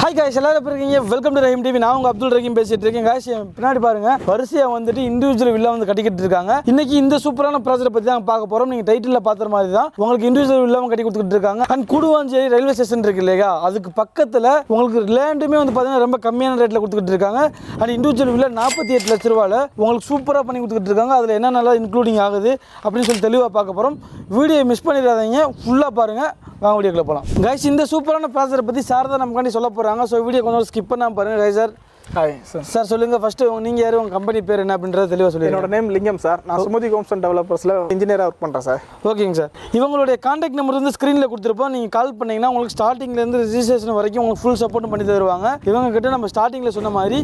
Hi guys, எல்லாரும் எப்படி இருக்கீங்க? Welcome to Rahim TV. நான் உங்க அப்துல் ரஹீம் பேசிட்டு இருக்கேன். गाइस பின்னாடி பாருங்க, வரிசையா வந்துட்டு இண்டிவிஜுவல் வில்லா வந்து கட்டிக்கிட்டு இருக்காங்க. இன்னைக்கு இந்த சூப்பரான ப்ராஜெக்ட் பத்தி தான் பார்க்க போறோம். நீங்க டைட்டில்ல பார்த்த மாதிரி தான் உங்களுக்கு இண்டிவிஜுவல் வில்லாவும் கட்டி கொடுத்துட்டு இருக்காங்க. அண்ட் கூடுவாஞ்சேரி ரயில்வே ஸ்டேஷன் இருக்கு இல்லையா, அதுக்கு பக்கத்துல உங்களுக்கு லேண்டுமே வந்து பாத்தீங்கன்னா ரொம்ப கம்மியான ரேட்ல கொடுத்துட்டு இருக்காங்க. அண்ட் இண்டிவிஜுவல் வில்லா 48 லட்சம் ரூபாயில உங்களுக்கு சூப்பரா பண்ணி கொடுத்துட்டு இருக்காங்க. அதுல என்னென்னலாம் இன்க்ளூடிங் ஆகுது அப்படின்னு சொல்லி தெளிவா பார்க்க போறோம். வீடியோ மிஸ் பண்ணிடாதீங்க, ஃபுல்லா பாருங்க. வாங்க வீடியோக்குள்ள போலாம். गाइस இந்த சூப்பரான ப்ராஜெக்ட் பத்தி சார் தான் நமக்காண்டி சொல்ல போறாங்க. ஸோ வீடியோ கொஞ்சம் ஸ்கிப் பண்ணாம பாருங்க. Guys sir, hi sir. Sir சொல்லுங்க ஃபர்ஸ்ட் நீங்க யாரு, உங்க கம்பெனி பேர் என்ன அப்படின்றத தெளிவா சொல்லுங்க. என்னோட நேம் லிங்கம் சார். நான் சுமதி ஹோம்ஸ் அண்ட் டெவலப்பர்ஸ்ல இன்ஜினியரா ஒர்க் பண்றேன் சார். ஓகேங்க சார். இவங்களுடைய கான்டாக்ட் நம்பர் வந்து ஸ்க்ரீனில் கொடுத்துருப்போம். நீங்கள் கால் பண்ணிங்கன்னா உங்களுக்கு ஸ்டார்டிங்லேருந்து ரிஜிஸ்ட்ரேஷன் வரைக்கும் உங்களுக்கு ஃபுல் சப்போர்ட்டும் பண்ணி தருவாங்க. இவங்க கிட்ட நம்ம ஸ்டார்டிங்கில் சொன்ன மாதிரி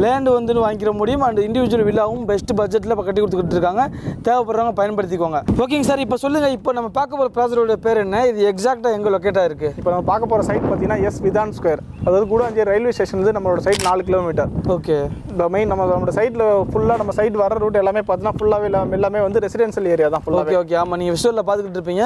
லேண்டு வந்து வாங்கிக்கிற முடியும். அண்ட் இண்டிவிஜுவல் வில்லாவும் பெஸ்ட் பட்ஜெட்டில் இப்போ கட்டி கொடுத்துக்கிட்டு இருக்காங்க. தேவைப்படுறவங்க பயன்படுத்திக்கோங்க. ஓகேங்க சார். இப்போ சொல்லுங்கள், இப்போ நம்ம பார்க்க போகிற ப்ராஜெக்டோட பேர் என்ன, இது எக்ஸாக்டாக எங்கே லொக்கேட்டாக இருக்குது? இப்போ நம்ம பார்க்க போகிற சைட் பார்த்தீங்கன்னா எஸ் விதான் ஸ்கொயர், அதாவது கூடாஞ்சேரி ரயில்வே ஸ்டேஷன் வந்து நம்மளோட சைட் 4 கிலோமீட்டர். ஓகே. இந்த மெயின் நம்ம சைட்டில் ஃபுல்லாக நம்ம சைட் வர ரூட் எல்லாமே பார்த்தீங்கன்னா ஃபுல்லாகவே எல்லாமே வந்து ரெசிடென்ஷியல் ஏரியா தான் ஃபுல்லாக. Okay okay. ஆமாம், நீங்கள் விஷுவலில் பார்த்துக்கிட்டு இருப்பீங்க.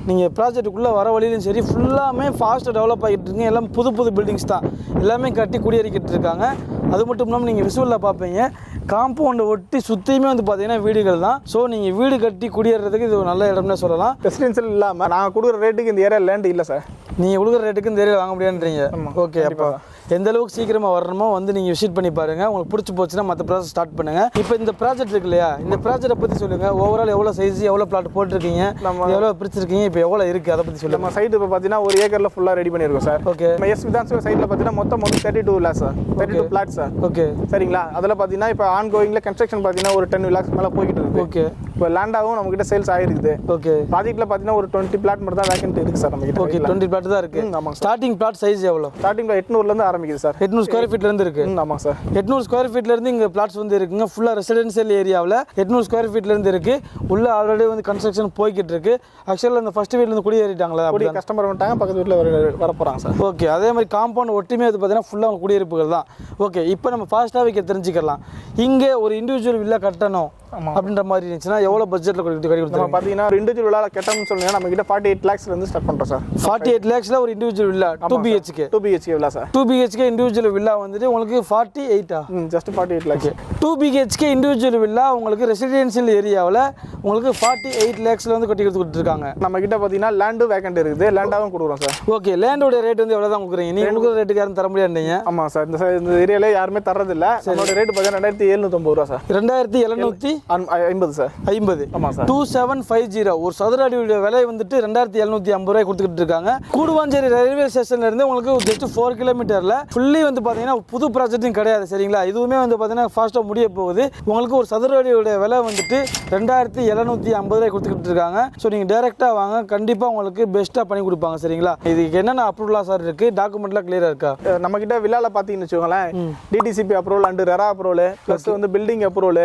நீங்கள் ப்ராஜெக்ட்டுக்குள்ளே வர வழியிலும் சரி ஃபுல்லாமே ஃபாஸ்ட்டாக டெவலப் ஆகிட்டு இருக்குங்க. எல்லாம் புது புது பில்டிங்ஸ் தான், எல்லாமே கட்டி குடியேறிக்கிட்டு இருக்காங்க. அது மட்டும் இல்லாமல் நீங்கள் விஷுவலில் பார்ப்பீங்க, காம்பவுண்டை ஒட்டி சுற்றியுமே வந்து பார்த்தீங்கன்னா வீடுகள் தான். ஸோ நீங்கள் வீடு கட்டி குடியேறதுக்கு இது ஒரு நல்ல இடம்னே சொல்லலாம். ரெசிடென்ஷியல் இல்லாமல் நாங்கள் கொடுக்குற ரேட்டுக்கு இந்த ஏரியா லேண்ட் இல்லை சார். நீங்கள் கொடுக்குற ரேட்டுக்கு இந்த ஏரியா வாங்க முடியாதுன்றீங்க. ஓகே. அப்போ எந்த அளவுக்கு சீக்கிரமாக வரணுமோ வந்து நீங்கள் விசிட் பண்ணி பாருங்கள். உங்களுக்கு பிடிச்சி போச்சுன்னா மற்ற ப்ராஜெக்ட் ஸ்டார்ட் பண்ணுங்கள். இப்போ இந்த ப்ராஜெக்ட் இருக்கு இல்லையா, இந்த ப்ராஜெக்ட்டை பற்றி சொல்லுங்கள். ஓவரால் எவ்வளோ சைஸ், எவ்வளோ பிளாட் போட்டிருக்கீங்க, நம்ம எவ்வளோ பிரிச்சிருக்கீங்க, இப்போ எவ்வளோ இருக்குது அதை பற்றி சொல்லுங்கள். நம்ம சைட் இப்போ பார்த்தீங்கன்னா 1 ஏக்கரில் ஃபுல்லாக ரெடி பண்ணியிருக்கோம் சார். ஓகே. நம்ம எஸ் விதான் ஸ்கொயர் சைட்டில் பார்த்தீங்கன்னா மொத்தம் 32 லேக்ஸ் சார், 32 பிளாட் சார். ஓகே சரிங்களா. அதில் பார்த்தீங்கன்னா இப்போ ஆன் கோயிங்கில் கன்ஸ்ட்ரக்ஷன் பார்த்தீங்கன்னா ஒரு 10 லேக்ஸ் மேலே போய்கிட்டு இருக்கு. ஓகே. இப்போ லேண்டாகவும் நம்மகிட்ட சேல்ஸ் ஆகிருக்குது. ஓகே. ப்ராஜெக்ட்டில் பார்த்தீங்கன்னா ஒரு 20 பிளாட் மட்டும் தான் வேக்கன்ட் இருக்குது சார் நம்மகிட்ட. ஓகே. 20 பிளாட் தான் இருக்குது. ஆமாம். ஸ்டார்டிங் பிளாட் சைஸ் எவ்வளோ? ஸ்டார்டிங்கில் 800லேருந்து ஆரம்பிக்குது சார். 800 ஸ்கொயர் ஃபீட்லேருந்து இருக்குது. ஆமாம் சார். 800 ஸ்கொயர் ஃபீட்லேருந்து இங்கே பிளாட்ஸ் வந்து இருக்குங்க. ஃபுல்லாக ரெசிடென்ஷியல் ஏரியாவில் 800 ஸ்கொயர் ஃபீட்லேருந்து இருக்குது. உள்ளே ஆல்ரெடி வந்து கன்ஸ்ட்ரக்ஷன் போய்கிட்டு இருக்கு. ஆக்சுவலாக அந்த ஃபஸ்ட் வீட்லேருந்து குடியேறிட்டாங்களா? அப்படி கஸ்டமர் வந்துட்டாங்க, பக்கத்து வீட்டில் வர போகிறாங்க சார். ஓகே. அதே மாதிரி காம்பவுண்ட் ஒட்டுமே வந்து பார்த்தீங்கன்னா ஃபுல்லாக குடியிருப்புகள் தான். ஓகே. இப்போ நம்ம ஃபாஸ்ட்டாக தெரிஞ்சுக்கலாம், இங்கே ஒரு இண்டிவிஜுவல் வில்லா கட்டணும் அப்படின்ற மாதிரி இருந்துச்சுன்னா எவ்வளோ பட்ஜெட்டில் கட்டி கொடுத்துருவோம்? பார்த்தீங்கன்னா ஒரு இண்டிவிஜுவல் வில்லா கட்டணும்னு சொன்னீங்கன்னா நம்ம கிட்ட 48 லேக்ஸ்லேருந்து ஸ்டார்ட் பண்ணுறோம் சார். 48 லேக்ஸில் ஒரு individual villa 2 BHK 2 BHK villa sir. 2 BHK individual villa வந்துட்டு உங்களுக்கு 48 just 48 lakhs. 2 BHK individual villa உங்களுக்கு ரெசிடென்ஷியல் ஏரியாவில் உங்களுக்கு 48 லேக்ஸில் வந்து கட்டி கொடுத்துருக்காங்க. நம்ம கிட்ட பார்த்தீங்கன்னா லேண்டு வேக்கண்ட் இருக்குது, லேண்டாகவும் கொடுக்குறோம் சார். ஓகே. லேண்டோட ரேட் வந்து எவ்வளோ தான் கொடுக்குறீங்க? நீங்கள் கொடுக்குற ரேட்டுக்கு யாரும் தர முடியாதுங்க. ஆமாம் சார். இந்த ஏரியாவில் யாருமே தரதில்ல. நம்மளோட ரேட்டு பார்த்தீங்கன்னா 2750 ரூபா சார். 2750 சார். 50. ஆமாம் சார். 2750. ஒரு சதுர அடியுடைய விலை வந்துட்டு 2750 ரூபாய் கொடுத்துக்கிட்டு இருக்காங்க. கூடுவாஞ்சேரி ரயில்வே ஸ்டேஷன்ல இருந்து உங்களுக்கு ஜஸ்ட் 4 கிலோமீட்டர்ல ஃபுல்லி வந்து பார்த்தீங்கன்னா புது ப்ராஜெக்டும் கிடையாது. சரிங்களா. இதுவுமே வந்து பார்த்தீங்கன்னா ஃபாஸ்ட்டாக முடிய போகுது. உங்களுக்கு ஒரு சதுர அடியுடைய விலை வந்துட்டு 2750 ரூபாய் கொடுத்துக்கிட்டு இருக்காங்க. ஸோ நீங்கள் டேரெக்டாக வாங்க, கண்டிப்பாக உங்களுக்கு பெஸ்ட்டாக பண்ணி கொடுப்பாங்க. சரிங்களா. இதுக்கு என்னென்ன அப்ரூவலாக சார் இருக்குது, டாக்குமெண்ட்லாம் கிளியராக இருக்கா? நம்ம கிட்ட வில்லால பார்த்தீங்கன்னு வச்சுக்கோங்களேன், DTCP approval and RERA approval plus வந்து building approval,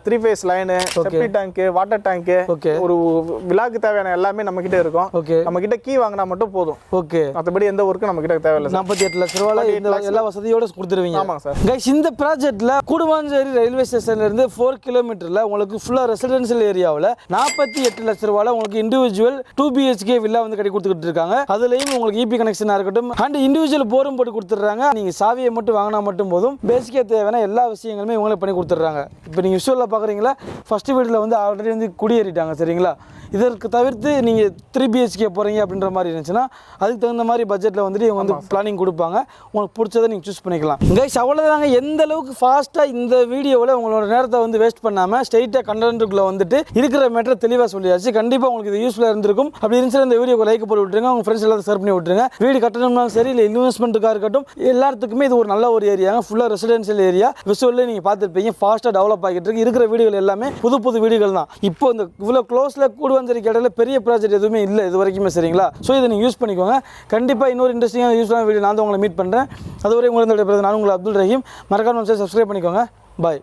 3 phase line, septic tank, water tank, ஒரு விழாக்கு தேவையான எல்லாமே நம்ம கிட்ட இருக்கும். ஓகே. நம்ம கிட்ட கீ வாங்கினா மட்டும் போதும். ஓகே. மற்றபடி எந்த ஒர்க்கும் நம்ம கிட்ட தேவையில்லை. 48 லட்சம் ரூபாய் எல்லா வசதியோட கொடுத்துருவீங்க. ஆமாம் சார். கைஸ் இந்த ப்ராஜெக்ட்ல கூடுவாஞ்சேரி ரயில்வே ஸ்டேஷன்ல இருந்து 4 கிலோமீட்டர்ல உங்களுக்கு ஃபுல்லா ரெசிடென்ஷியல் ஏரியாவில் 48 லட்சம் ரூபாய் உங்களுக்கு இண்டிவிஜுவல் 2 BHK வில்லா வந்து கட்டி கொடுத்துக்கிட்டு இருக்காங்க. அதுலயும் உங்களுக்கு EP கனெக்ஷனா இருக்கட்டும் அண்ட் இண்டிவிஜுவல் போரும் போட்டு கொடுத்துறாங்க. நீங்க சாவியை மட்டும் வாங்கினா மட்டும் போதும். பேசிக்கா தேவையான எல்லா விஷயங்களுமே இவங்களே பண்ணி கொடுத்துறாங்க. இப்போ நீங்க விஷுவல்ல பாக்குறீங்களா, ஃபர்ஸ்ட் வீட்ல வந்து ஆல்ரெடி வந்து குடியேறிட்டாங்க. சரிங்களா. இதற்கு தவிர்த்து நீங்கள் 3 BHK போகிறீங்க அப்படின்ற மாதிரி இருந்துச்சுன்னா அதுக்கு தகுந்த மாதிரி பட்ஜெட்டில் வந்துட்டு இவங்க வந்து பிளானிங் கொடுப்பாங்க. உங்களுக்கு பிடிச்சதை நீங்கள் சூஸ் பண்ணிக்கலாம். கைஸ் அவ்வளோதாங்க. எந்த அளவுக்கு ஃபாஸ்ட்டாக இந்த வீடியோவில் உங்களோட நேரத்தை வந்து வேஸ்ட் பண்ணாமல் ஸ்ட்ரெயிட்டாக கண்டென்ட்டுக்குள்ளே வந்துட்டு இருக்கிற மேட்டரை தெளிவாக சொல்லியாச்சு. கண்டிப்பாக உங்களுக்கு இது யூஸ்ஃபுல்லாக இருந்திருக்கும். அப்படி இருந்துச்சு இந்த வீடியோக்கு லைக் போட்டு விட்டுருங்க, உங்கள் ஃப்ரெண்ட்ஸ் எல்லாத்தையும் ஷேர் பண்ணி விட்டுருங்க. வீடு கட்டணும்னாலும் சரி, இல்லை இன்வெஸ்ட்மெண்ட்டுக்காக இருக்கட்டும், எல்லாத்துக்குமே இது ஒரு நல்ல ஒரு ஏரியாங்க. ஃபுல்லாக ரெசிடென்ஷியல் ஏரியா. விஷுவல்லே நீங்கள் பார்த்துருப்பீங்க, ஃபாஸ்ட்டாக டெவலப் ஆகிட்டு இருக்கு. இருக்கிற வீடுகள் எல்லாமே புது புது வீடுகள் தான். இப்போ இந்த இவ்வளோ க்ளோஸில் கூடுவாஞ்சேரி கடையில் பெரிய ப்ராஜெக்ட் எதுவுமே இல்லை இது வரைக்குமே. சரிங்களா. ஸோ இதை நீங்கள் யூஸ் பண்ணிக்கோங்க. கண்டிப்பாக இன்னொரு இன்ட்ரெஸ்டிங்கான யூஸ்ஃபுல்லான வீடியோ நான் தான் உங்களை மீட் பண்ணுறேன். அதுவரை உங்களுக்கு நான் உங்களை அப்துல் ரஹீம். மறக்காம சப்ஸ்கிரைப் பண்ணிக்கோங்க.